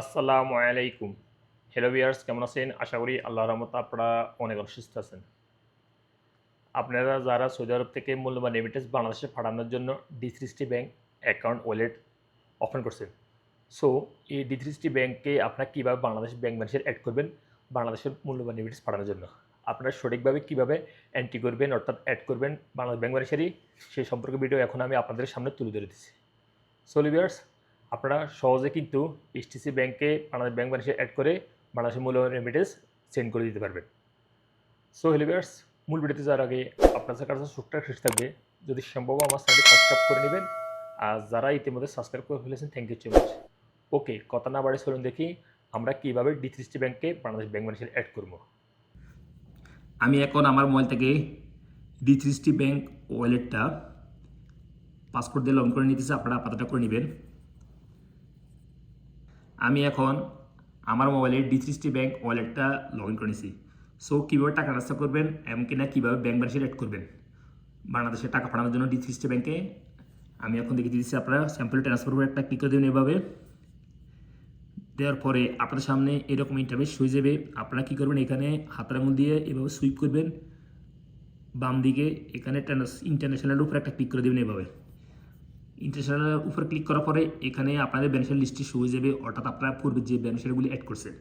আসসালামু আলাইকুম। Hello viewers, কেমন আছেন? আশা করি আল্লাহর রহমতে আপনারা অনেক সুস্থ আছেন। আপনারা যারা সৌদি আরব থেকে মূল্যবান রেমিটেন্স বাংলাদেশে পাঠানোর জন্য D360 bank account wallet open করছেন। সো এই D360 ব্যাংকে আপনারা কীভাবে বাংলাদেশ ব্যাংক ব্যালেন্সে অ্যাড করবেন বাংলাদেশের মূল্যবান রেমিটেন্স পাঠানোর জন্য। আপনারা সঠিকভাবে কীভাবে এন্ট্রি করবেন অর্থাৎ অ্যাড করবেন বাংলাদেশ ব্যাংক ব্যালেন্সেরই সেই সম্পর্কে ভিডিও এখন আমি আপনাদের সামনে তুলে ধরে দিচ্ছি। সো ভিউয়ার্স, আপনারা সহজে কিন্তু এইচটিসি ব্যাংকে বাংলাদেশ ব্যাংক ব্যালেন্সে অ্যাড করে বাংলাদেশের মূল্যবান রেমিটেন্স সেন্ড করে দিতে পারবেন। সো ভিউয়ার্স, মূল ভিডিওতে যাওয়ার আগে আপনাদের কাছে ছোট্ট রিকোয়েস্ট থাকবে, যদি সম্ভব আমার চ্যানেলটি সাবস্ক্রাইব করে নেবেন। আর যারা ইতিমধ্যে সাবস্ক্রাইব করে ফেলেছেন, থ্যাংক ইউ সো মাচ। ওকে, কথা না বাড়ি চলুন দেখি আমরা কীভাবে D360 ব্যাংকে বাংলাদেশ ব্যাংক ব্যালেন্সে অ্যাড করব। আমি এখন আমার মোবাইল থেকে D360 ব্যাংক ওয়ালেটটা পাসপোর্ট দিয়ে লগ ইন করে নিতেছি। আপনারা আপাতত করে নেবেন। আমি এখন আমার মোবাইলে D360 ব্যাংক ওয়ালেটটা লগ ইন করে নিছি। সো কীভাবে টাকা ট্রান্সফার করবেন এবং কিনা কীভাবে ব্যাংক ব্যালেন্সে অ্যাড করবেন বাংলাদেশে টাকা পাঠানোর জন্য D360 ব্যাংকে আমি এখন দেখিয়ে দিচ্ছি। আপনারা স্যাম্পল ট্রান্সফার করে একটা ক্লিক করে দেবেন। এভাবে দেওয়ার পরে আপনাদের সামনে এরকম ইন্টারফেস হয়ে যাবে। আপনারা কী করবেন, এখানে হাতের আঙুল দিয়ে এভাবে সুইপ করবেন বাম দিকে। এখানে ইন্টারন্যাশনালের উপর একটা ক্লিক করে দেবেন। এভাবে ইন্টারন্যাশনালের উপর ক্লিক করার পরে এখানে আপনাদের বেনিফিশিয়ারি লিস্টটি শো হয়ে যাবে, অর্থাৎ আপনারা পূর্বে যে বেনিফিশিয়ারিগুলি অ্যাড করছেন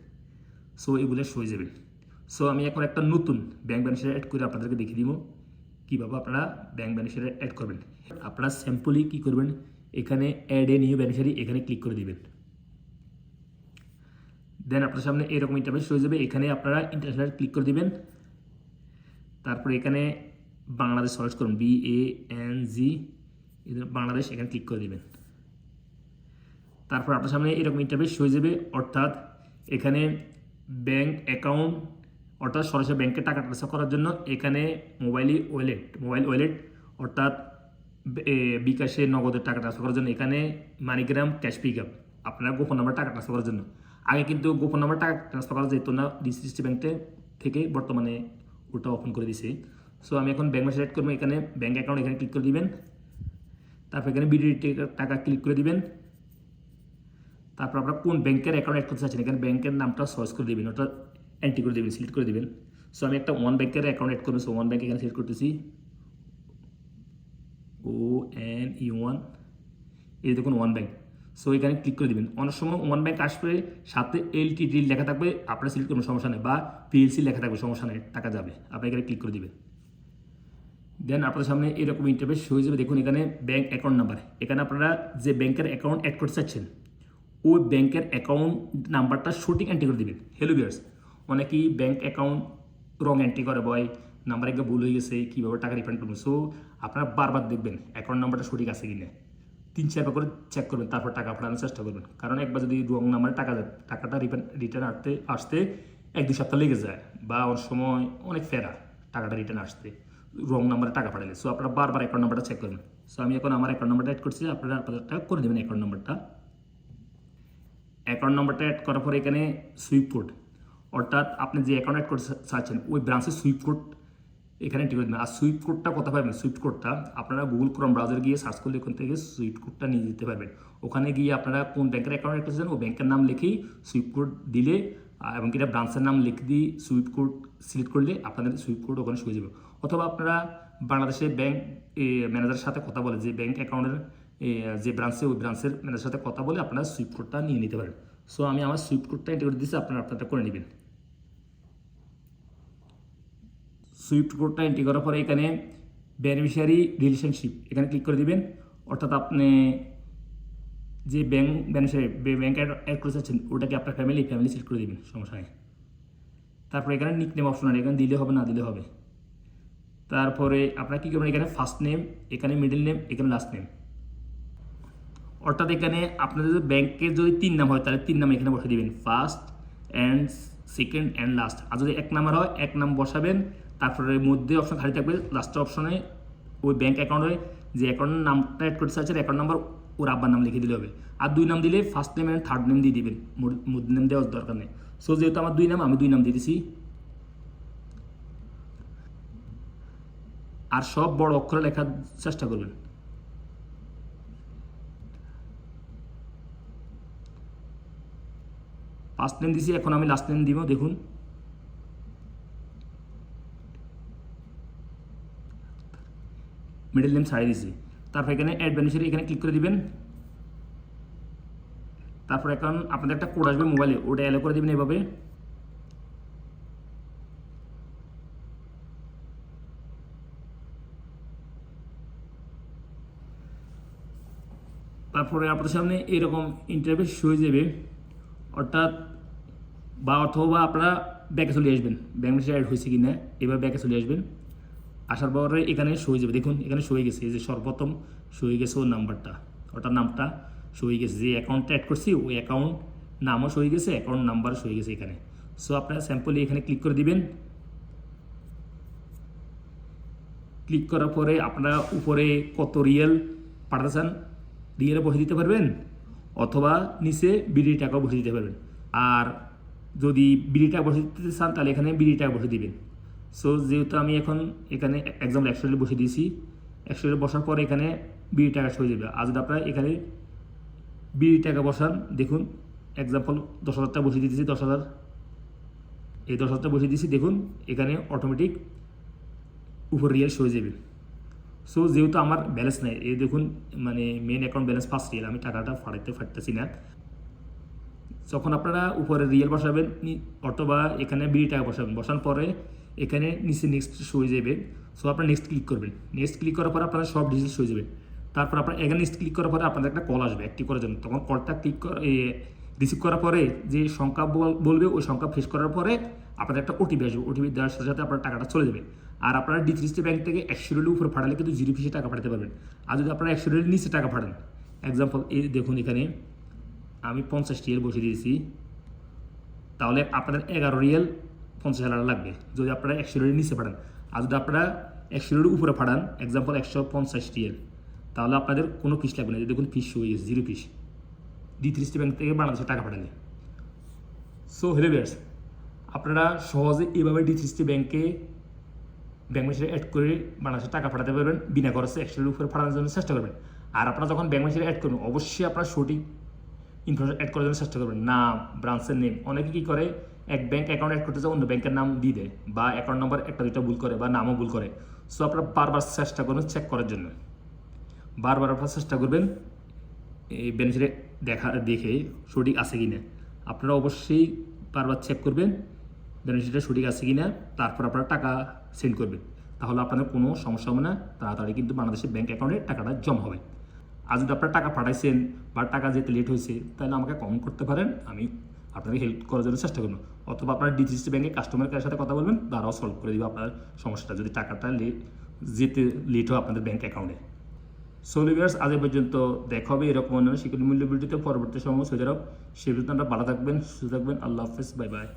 সো এগুলো শো হয়ে যাবে। সো আমি এখন একটা নতুন ব্যাংক বেনিফিশিয়ারি অ্যাড করে আপনাদেরকে দেখিয়ে দিব কীভাবে আপনারা ব্যাংক বেনিফিশিয়ারি অ্যাড করবেন। আপনারা সিম্পলি কী করবেন, এখানে অ্যাড এ নিউ বেনিফিশিয়ারি এখানে ক্লিক করে দিবেন। দেন আপনার সামনে এরকম ইন্টারফেস হয়ে যাবে। এখানে আপনারা ইন্টারন্যাশনাল ক্লিক করে দিবেন। তারপরে এখানে বাংলাদেশ সার্চ করুন, BANG বাংলাদেশ, এখানে ক্লিক করে দিবেন। তারপর আপনার সামনে এরকম ইন্টারফেস হয়ে যাবে, অর্থাৎ এখানে ব্যাংক অ্যাকাউন্ট অর্থাৎ সরাসরি ব্যাংকে টাকা ট্রান্সফার করার জন্য এখানে মোবাইল ওয়ালেট অর্থাৎ বিকাশে নগদের টাকা ট্রান্সফার করার জন্য এখানে মানিগ্রাম ক্যাশ পিক আপ আপনারা গোপন নাম্বার টাকা ট্রান্সফার করার জন্য। আগে কিন্তু গোপন নাম্বার টাকা ট্রান্সফার করা যেত না D360 ব্যাংকে থেকে, বর্তমানে ওটা ওপেন করে দিয়েছে। সো আমি এখন ব্যাংক মেসেজ করবো। এখানে ব্যাংক অ্যাকাউন্ট এখানে ক্লিক করে দিবেন। তারপর এখানে বিডিটি টাকা ক্লিক করে দিবেন। তারপর আপনারা কোন ব্যাংকের অ্যাকাউন্ট অ্যাড করতে চাচ্ছেন এখানে ব্যাংকের নামটা সার্চ করে দেবেন, ওটা এন্ট্রি করে দেবেন, সিলেক্ট করে দেবেন। সো আমি একটা ওয়ান ব্যাংকের অ্যাকাউন্ট অ্যাড করবো। সো ওয়ান ব্যাংক এখানে সিলেক্ট করতেছি, ONE1, এই দেখুন ওয়ান ব্যাংক। সো এখানে ক্লিক করে দেবেন। অনেক সময় ওয়ান ব্যাংক আসবে, সাথে LTD লেখা থাকবে, আপনারা সিলেক্ট করবেন, সমস্যা নেই, বা PLC লেখা থাকবে, সমস্যা নেই, টাকা যাবে। আপনি এখানে ক্লিক করে দেবেন। দেন আপনাদের সামনে এরকম ইন্টারফেস হয়ে যাবে। দেখুন এখানে ব্যাংক অ্যাকাউন্ট নাম্বার, এখানে আপনারা যে ব্যাংকের অ্যাকাউন্ট অ্যাড করতে চাচ্ছেন ওই ব্যাংকের অ্যাকাউন্ট নাম্বারটা সঠিক এন্ট্রি করে দেবেন। হ্যালো ভিউয়ার্স, অনেকেই ব্যাংক অ্যাকাউন্ট রং এন্ট্রি করে, বয় নাম্বার একটা ভুল হয়ে গেছে, কীভাবে টাকা রিফান্ড করবেন। সো আপনারা বারবার দেখবেন অ্যাকাউন্ট নাম্বারটা সঠিক আছে কিনা, 3-4বার করে চেক করবেন, তারপর টাকা পাঠানোর চেষ্টা করবেন। কারণ একবার যদি রং নাম্বারে টাকাটা রিটার্ন আসতে 1-2 সপ্তাহ লেগে যায়, বা অনেক সময় অনেক ফেরা টাকাটা রিটার্ন আসতে রং নাম্বারে টাকা পাঠালে। সো আপনারা বারবার অ্যাকাউন্ট নাম্বারটা চেক করবেন। সো আমি এখন আমার অ্যাকাউন্ট নাম্বারটা অ্যাড করছি, আপনারা আপনাদেরটা করে দেবেন। অ্যাকাউন্ট নাম্বারটা অ্যাড করার পরে এখানে সুইপ কোড, অর্থাৎ আপনি যে অ্যাকাউন্ট অ্যাড করতে চাচ্ছেন ওই ব্রাঞ্চের সুইপ কোড এখানে এন্ট্রি করে দেবেন। আর সুইপ কোডটা কোথায় পাবেন, সুইপ কোডটা আপনারা গুগল ক্রোম ব্রাউজারে গিয়ে সার্চ করলে ওখান থেকে সুইপ কোডটা নিয়ে যেতে পারবেন। ওখানে গিয়ে আপনারা কোন ব্যাংকের অ্যাকাউন্ট অ্যাড করছেন ও ব্যাংকের নাম লিখেই সুইপ কোড দিলে এবং কিনা ব্রাঞ্চের নাম লিখে দিয়ে সুইপ কোড সিলেক্ট করলে আপনাদের সুইপ কোড ওখানে শুয়ে যাবে। অথবা আপনারা বাংলাদেশের ব্যাংক ম্যানেজারের সাথে কথা বলে, যে ব্যাংক অ্যাকাউন্টের যে ব্রাঞ্চে ওই ব্রাঞ্চের ম্যানেজারের সাথে কথা বলে আপনারা সুইপ কোডটা নিয়ে নিতে পারেন। সো আমি আমার সুইপ কোডটা এন্ট্রি করে দিচ্ছি, আপনারা আপনারটা করে নেবেন। সুইফট কোডটা এন্ট্রি করার পরে এখানে বেনিফিশিয়ারি রিলেশনশিপ এখানে ক্লিক করে দিবেন, অর্থাৎ আপনি যে ব্যাংক অ্যাড করে চাচ্ছেন ওটাকে আপনার ফ্যামিলি সিলেক্ট করে দেবেন, সমস্যা নেই। তারপরে এখানে নিকনেম অপশন আছে, এখানে দিলে হবে না দিলে হবে। তারপরে আপনারা কী করবেন, এখানে ফার্স্ট নেম, এখানে মিডল নেম, এখানে লাস্ট নেম, অর্থাৎ এখানে আপনাদের যদি ব্যাংকের যদি 3 নাম হয় তাহলে 3 নাম এখানে বসে দিবেন, first and second and last. আর যদি 1 নাম্বার হয় 1 নাম বসাবেন, তারপরে মধ্যে অপশন খালি থাকবে, লাস্টের অপশনে ওই ব্যাংক অ্যাকাউন্টে যে অ্যাকাউন্টের নামটা অ্যাড করতে চাচ্ছেন অ্যাকাউন্ট নাম্বার ওর আব্বার নাম লিখে দিলে হবে। আর 2 নাম দিলে first name and third name দিয়ে দিবেন, মধ্যে নেম দেওয়ার দরকার নেই। সো যেহেতু আমার 2 নাম, আমি 2 নাম দিয়ে দিছি। আর সব বড় অক্ষরে লেখার চেষ্টা করবেন। ফার্স্ট নেম দিছি, এখন আমি লাস্ট নেম দিব। দেখুন মিডল নেম ছাড়িয়ে দিছি। তারপর এখানে অ্যাড বেনিফিশিয়ারি এখানে ক্লিক করে দিবেন। তারপর এখন আপনাদের একটা কোড আসবে মোবাইলে, ওটা অ্যালো করে দিবেন এভাবে। তারপরে আপনাদের সামনে এরকম ইন্টারফেস হয়ে যাবে, অর্থাৎ অথবা আপনারা ব্যাকে চলে আসবেন, ব্যাংক মেসেজ অ্যাড হয়েছে কি না এবার ব্যাকে চলে আসবেন। আসার পরে এখানে শো হয়ে যাবে, দেখুন এখানে শো হয়ে গেছে, এই যে সর্বপ্রথম শো হয়ে গেছে ওর নাম্বারটা, ওটার নামটা শো হয়ে গেছে, যে অ্যাকাউন্টটা অ্যাড করছি ওই অ্যাকাউন্ট নামও শো হয়ে গেছে, অ্যাকাউন্ট নাম্বার শো হয়ে গেছে এখানে। সো আপনারা স্যাম্পলি এখানে ক্লিক করে দিবেন। ক্লিক করার পরে আপনারা উপরে কত রিয়েল পাঠাতে চান রিয়েলে বসে দিতে পারবেন, অথবা নিচে বিডি টাকাও বসে দিতে পারবেন। আর যদি বিডি টাকা বসে দিতে চান তাহলে এখানে বিডি টাকা বসে দিবেন। সো যেহেতু আমি এখন এখানে এক্সাম্পল 100 রিয়েল বসে দিয়েছি, 100 রিয়েল বসার পর এখানে বিডি টাকা হয়ে যাবে। আর যদি আপনারা এখানে বিডি টাকা বসান, দেখুন এক্সাম্পল 10,000 টাকা বসিয়ে দিয়েছি, 10,000, এই 10,000 টাকা বসিয়ে দিয়েছি, দেখুন এখানে অটোমেটিক উপর রিয়েল হয়ে যাবে। সো যেহেতু আমার ব্যালেন্স নেই, এই দেখুন মানে মেন অ্যাকাউন্ট ব্যালেন্স 5 রিয়েল, আমি টাকাটা ফাটাইতে না। যখন আপনারা উপরে রিয়েল বসাবেন অথবা এখানে বিডি টাকা বসাবেন, বসানোর পরে এখানে নিচে নেক্সট হয়ে যাবে। সো আপনারা নেক্সট ক্লিক করবেন, নেক্সট ক্লিক করার পরে আপনারা সব ডিটেলস হয়ে যাবে। তারপর আপনার এখানে নেক্সট ক্লিক করার পরে আপনাদের একটা কল আসবে অ্যাক্টিভ করার জন্য, তখন কলটা রিসিভ করার পরে যে সংখ্যা বলবে ওই সংখ্যা ফেস করার পরে আপনাদের একটা ওটিপি আসবে, ওটিপি দেওয়ার সাথে সাথে আপনার টাকাটা চলে যাবে। আর আপনারা D360 ব্যাংক থেকে 100 রিয়েলের উপরে পাঠালে কিন্তু 0 ফিসে টাকা পাঠাতে পারবেন। আর যদি আপনারা 100 রিয়েলের নিচে টাকা পাঠান, এক্সাম্পল এই দেখুন এখানে আমি 50 রিয়েল বসে দিয়েছি, তাহলে আপনাদের 11 রিয়েল 50,000 লাগবে যদি আপনারা 100 রিয়েলের নিচে পাঠান। আর যদি আপনারা 100 রিয়েলের উপরে পাঠান, এক্সাম্পল 150 রিয়েল, তাহলে আপনাদের কোনো ফিস লাগবে না। দেখুন ফিস হয়ে গেছে 0 ফিস D360 ব্যাংক থেকে বাংলাদেশে টাকা পাঠালে। সো হ্যালো ভিউয়ার্স, আপনারা সহজে এভাবে D360 ব্যাংকে ব্যাংক মেসেজ অ্যাড করে বাংলাদেশে টাকা পাঠাতে পারবেন বিনা খরচে। 100 রিয়েলের উপরে পাঠানোর জন্য চেষ্টা করবেন। আর আপনারা যখন ব্যাংক মেসেজ অ্যাড করবেন অবশ্যই আপনারা সঠিক ইনফরমেশন অ্যাড করার জন্য চেষ্টা করবেন, নাম, ব্রাঞ্চের নেম। অনেকে কী করে এক ব্যাংক অ্যাকাউন্ট অ্যাড করতে চায় অন্য ব্যাংকের নাম দিয়ে দেয়, বা অ্যাকাউন্ট নাম্বার একটা দুইটা ভুল করে বা নামও ভুল করে। সো আপনারা বারবার চেষ্টা করবেন চেক করার জন্য, বারবার আপনারা চেষ্টা করবেন এই বেনিফিটে দেখে সঠিক আছে কি না। আপনারা অবশ্যই বারবার চেক করবেন বেনিফিটটা সঠিক আছে কি না, তারপর আপনারা টাকা সেন্ড করবেন। তাহলে আপনাদের কোনো সমস্যা হবে না, তাড়াতাড়ি কিন্তু বাংলাদেশের ব্যাংক অ্যাকাউন্টে টাকাটা জমা হবে। আর যদি আপনারা টাকা পাঠাইছেন বা টাকা যেতে লেট হয়েছে তাহলে আমাকে কমেন্ট করতে পারেন, আমি আপনাকে হেল্প করার জন্য চেষ্টা করব। অথবা আপনার D360 ব্যাংকের কাস্টমার কেয়ারের সাথে কথা বলবেন, তারাও সলভ করে দেবে আপনার সমস্যাটা যদি টাকাটা যেতে লেট হয় আপনাদের ব্যাংক অ্যাকাউন্টে। সো ভিউয়ার্স, আজ পর্যন্ত দেখা হবে এরকম অন্যান্য শিক্ষণীয় মূল্য ভিডিওতে পরবর্তী সময়। সে পর্যন্ত আপনারা ভালো থাকবেন, সুস্থ থাকবেন। আল্লাহ হাফেজ, বাই বাই।